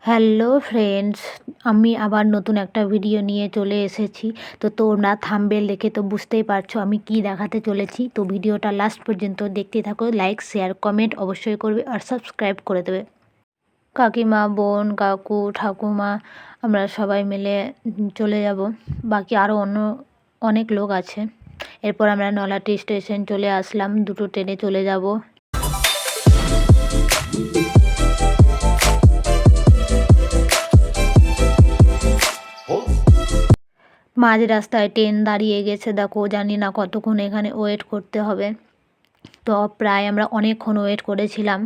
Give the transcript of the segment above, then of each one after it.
Hello friends, আমি আবার নতুন একটা ভিডিও নিয়ে চলে এসেছি। তো তোমরা থাম্বনেল দেখে তো বুঝতেই পারছো আমি কি দেখাতে চলেছি। তো ভিডিওটা লাস্ট পর্যন্ত দেখতে থাকো, লাইক শেয়ার কমেন্ট অবশ্যই করবে আর সাবস্ক্রাইব করে দেবে। কাকিমা, বোন, কাকু, ঠাকুমা আমরা সবাই মিলে চলে যাব। বাকি আরও অনেক লোক আছে। এরপর আমরা নলাটি স্টেশন চলে আসলাম, দুটো ট্রেনে চলে যাব। মাঝ রাস্তায় ট্রেন দাঁড়িয়ে গেছে, দেখো জানি না কতক্ষণ এখানে ওয়েট করতে হবে। তো প্রায় আমরা অনেকক্ষণ ওয়েট করেছিলাম।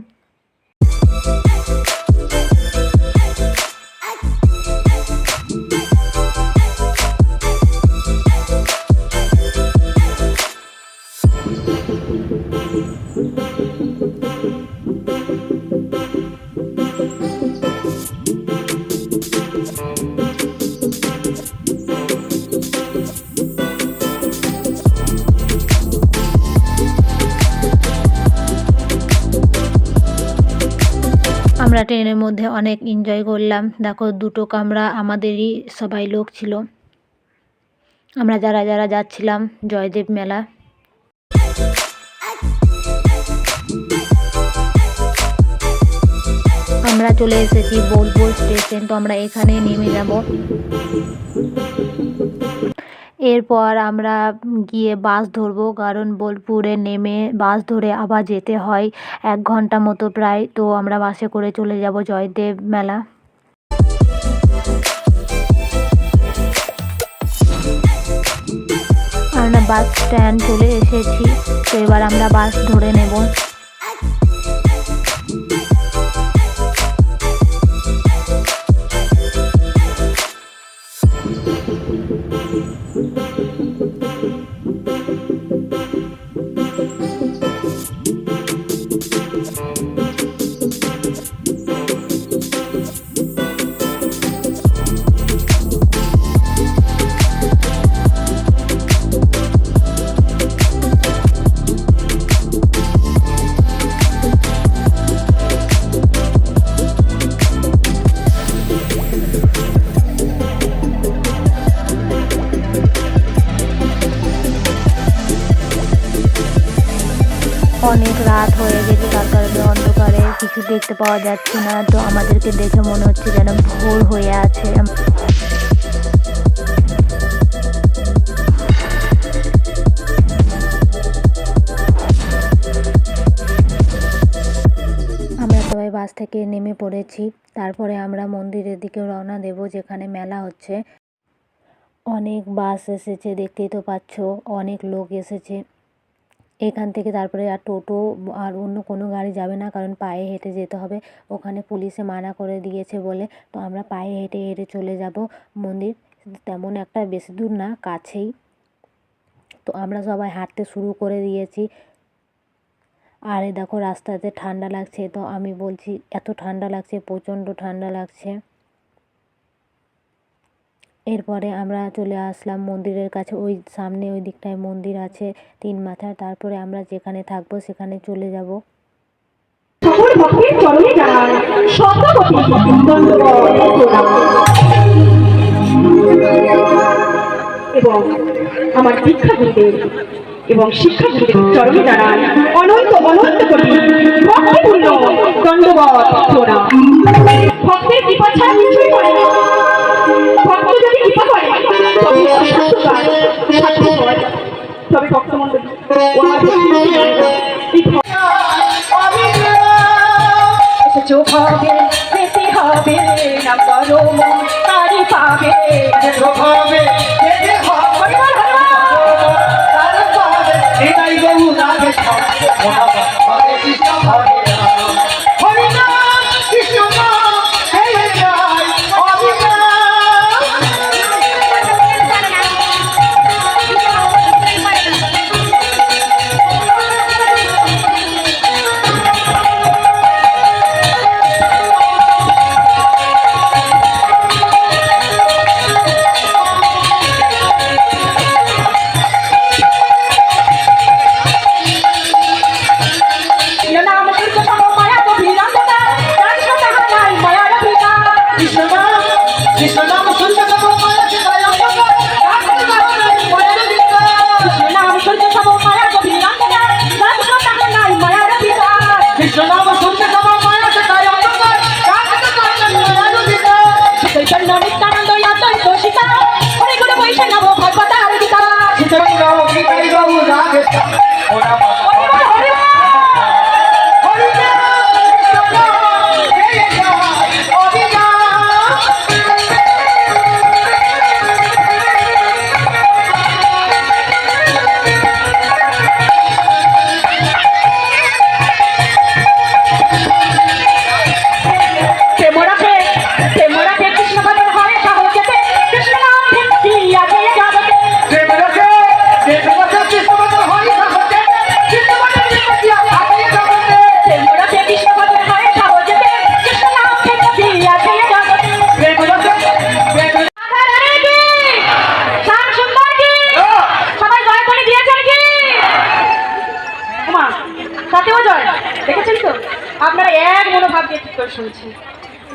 আমরা ট্রেনের মধ্যে অনেক এনজয় করলাম। দেখো দুটো কামরা আমাদেরই সবাই লোক ছিল, আমরা যারা যারা যাচ্ছিলাম জয়দেব মেলা। আমরা চলে এসেছি বোলপুর স্টেশন, তো আমরা এখানে নেমে যাব। এরপর আমরা গিয়ে বাস ধরবো, কারণ বোলপুরে নেমে বাস ধরে আবার যেতে হয় 1 ঘন্টা মতো প্রায়। তো আমরা বাসে করে চলে যাব জয়দেব মেলা। আমরা বাস স্ট্যান্ড চলে এসেছি, তো এবার আমরা বাস ধরে নেব। অনেক রাত হয়ে গেছে, তার কারণে অন্ধকারে কিছু দেখতে পাওয়া যাচ্ছে না। তো আমাদেরকে দেখে মনে হচ্ছে যেন ভোর হয়ে আছে। আমরা সবাই বাস থেকে নেমে পড়েছি। তারপরে আমরা মন্দিরের দিকে রওনা দেব, যেখানে মেলা হচ্ছে। অনেক বাস এসেছে, দেখতেই তো পাচ্ছ, অনেক লোক এসেছে এখান থেকে। তারপরে আর টোটো আর অন্য কোনো গাড়ি যাবে না, কারণ পায়ে হেঁটে যেতে হবে। ওখানে পুলিশে মানা করে দিয়েছে বলে, তো আমরা পায়ে হেঁটে হেঁটে চলে যাব মন্দির। তেমন একটা বেশি দূর না, কাছেই। তো আমরা সবাই হাঁটতে শুরু করে দিয়েছি। আরে দেখো রাস্তাতে ঠান্ডা লাগছে, তো আমি বলছি এত ঠান্ডা লাগছে, প্রচণ্ড ঠান্ডা লাগছে। এরপরে আমরা চলে আসলাম মন্দিরের কাছে, ওই সামনে ওই দিকটায় মন্দির আছে 3 মাথার। তারপরে আমরা যেখানে থাকবো সেখানে চলে যাব। এবং আমার দীক্ষাগুরুদের এবং শিক্ষাগুরুদের চরণে জানাই অনন্ত অনন্ত কোটি ভক্তিপূর্ণ দণ্ডবত প্রণাম। ভক্তের কৃপা ছাড়া কিছুই করে না। ভক্ত যদি কৃপা করে তবে অসাধ্যকার সাধ্য হয়। তবে ভক্তমণ্ডলী এসেছো ভাবে পেতে হবে না, করো মন তারি পাবে। হবে এটাই গরু রাধে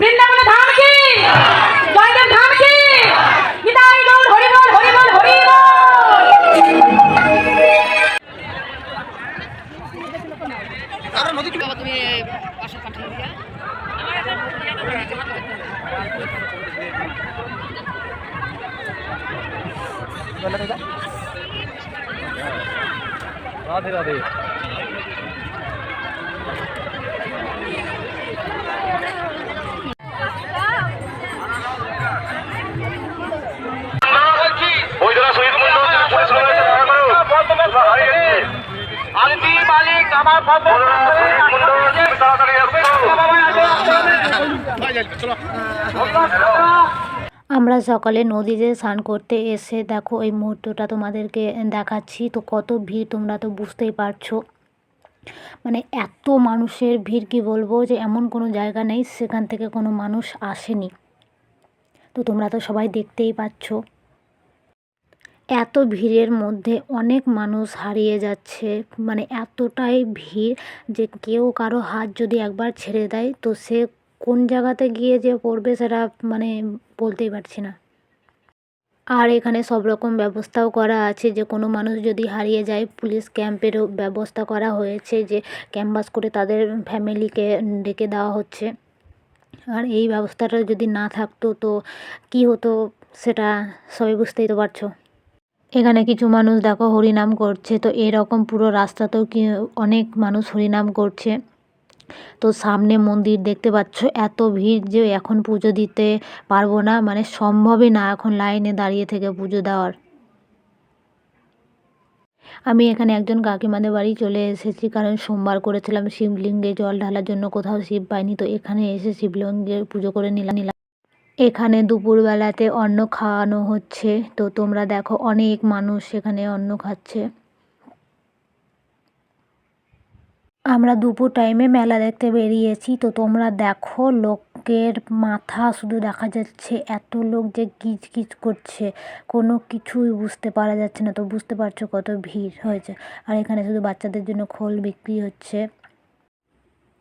বৃন্দাবনে ধাম কি জয়দেব ধাম কি নিতাই গৌর হরি বল হরি বল হরি বল। রাধে রাধে। আমরা সকালে নদীতে স্নান করতে এসে দেখো এই মুহূর্তটা তোমাদেরকে দেখাচ্ছি। তো কত ভিড় তোমরা তো বুঝতেই পারছো। মানে এত মানুষের ভিড় কি বলবো, যে এমন কোনো জায়গা নেই সেখান থেকে কোনো মানুষ আসেনি। তো তোমরা তো সবাই দেখতেই পাচ্ছ। এত ভিড়ের মধ্যে অনেক মানুষ হারিয়ে যাচ্ছে, মানে এতটাই ভিড় যে কেউ কারো হাত যদি একবার ছেড়ে দেয় তো সে কোন জায়গাতে গিয়ে যে পড়বে সেটা মানে বলতেই পারছি না। আর এখানে সব রকম ব্যবস্থাও করা আছে, যে কোনো মানুষ যদি হারিয়ে যায় পুলিশ ক্যাম্পেরও ব্যবস্থা করা হয়েছে, যে ক্যাম্পাস করে তাদের ফ্যামিলিকে ডেকে দেওয়া হচ্ছে। আর এই ব্যবস্থাটা যদি না থাকতো তো কী হতো সেটা সবাই বুঝতেই তো পারছো। এখানে কিছু মানুষ দেখো হরিনাম করছে। তো এরকম পুরো রাস্তাতেও কি অনেক মানুষ হরিনাম করছে। তো সামনে মন্দির দেখতে পাচ্ছ, এত ভিড় যে এখন পুজো দিতে পারবো না, মানে সম্ভবই না এখন লাইনে দাঁড়িয়ে থেকে পুজো দেওয়ার। আমি এখানে একজন কাকিমাদের বাড়ি চলে এসেছি, কারণ সোমবার করেছিলাম শিবলিঙ্গে জল ঢালার জন্য, কোথাও শিব পাইনি। তো এখানে এসে শিবলিঙ্গে পুজো করে নিলাম। এখানে দুপুরবেলাতে অন্ন খাওয়ানো হচ্ছে। তো তোমরা দেখো অনেক মানুষ এখানে অন্ন খাচ্ছে। আমরা দুপুর টাইমে মেলা দেখতে বেরিয়েছি। তো তোমরা দেখো লোকের মাথা শুধু দেখা যাচ্ছে, এত লোক যে কিচ কিচ করছে, কোনো কিছুই বুঝতে পারা যাচ্ছে না। তো বুঝতে পারছো কত ভিড় হয়েছে। আর এখানে শুধু বাচ্চাদের জন্য খোল বিক্রি হচ্ছে।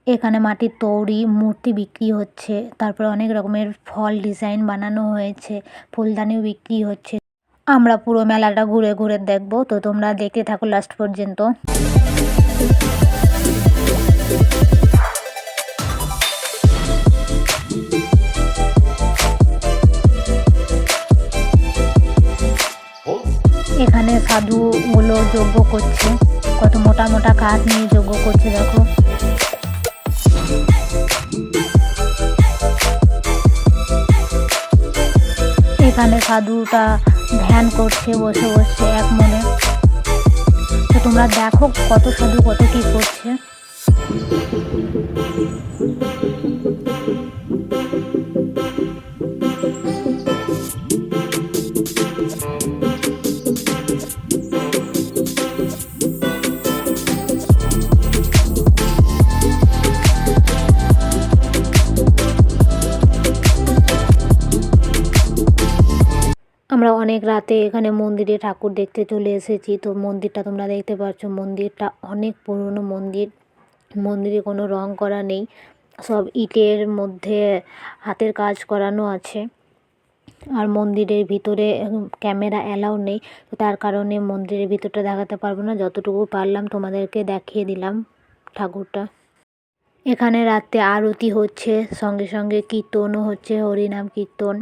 এখানে মাটির তৈরি মূর্তি বিক্রি হচ্ছে, তারপরে অনেক রকমের ফল ডিজাইন বানানো হয়েছে, ফুলদানিও বিক্রি হচ্ছে। আমরা পুরো মেলাটা ঘুরে ঘুরে দেখবো, তো তোমরা দেখতে থাকো লাস্ট পর্যন্ত। এখানে সাধুগুলো যজ্ঞ করছে, কত মোটা মোটা কাঠ নিয়ে যজ্ঞ করছে দেখো। এখানে সাধুটা ধ্যান করছে বসে বসে এক মনে। তো তোমরা দেখো কত সাধু কত কি করছে। আমরা অনেক রাতে এখানে মন্দিরে ঠাকুর দেখতে চলে এসেছি। তো মন্দিরটা তোমরা দেখতে পাচ্ছ, মন্দিরটা অনেক পুরনো মন্দির। মন্দিরে কোনো রং করা নেই, সব ইটের মধ্যে হাতের কাজ করানো আছে। আর মন্দিরের ভিতরে ক্যামেরা অ্যালাউ নেই, তো তার কারণে মন্দিরের ভিতরটা দেখাতে পারবো না। যতটুকু পারলাম তোমাদেরকে দেখিয়ে দিলাম ঠাকুরটা। এখানে রাতে আরতি হচ্ছে, সঙ্গে সঙ্গে কীর্তনও হচ্ছে, হরিনাম কীর্তন।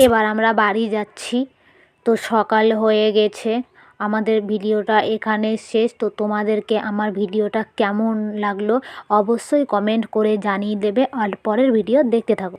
এবার আমরা বাড়ি যাচ্ছি। তো সকাল হয়ে গেছে, আমাদের ভিডিওটা এখানে শেষ। তো তোমাদেরকে আমার ভিডিওটা কেমন লাগলো অবশ্যই কমেন্ট করে জানিয়ে দেবে, আর পরের ভিডিও দেখতে থাকো।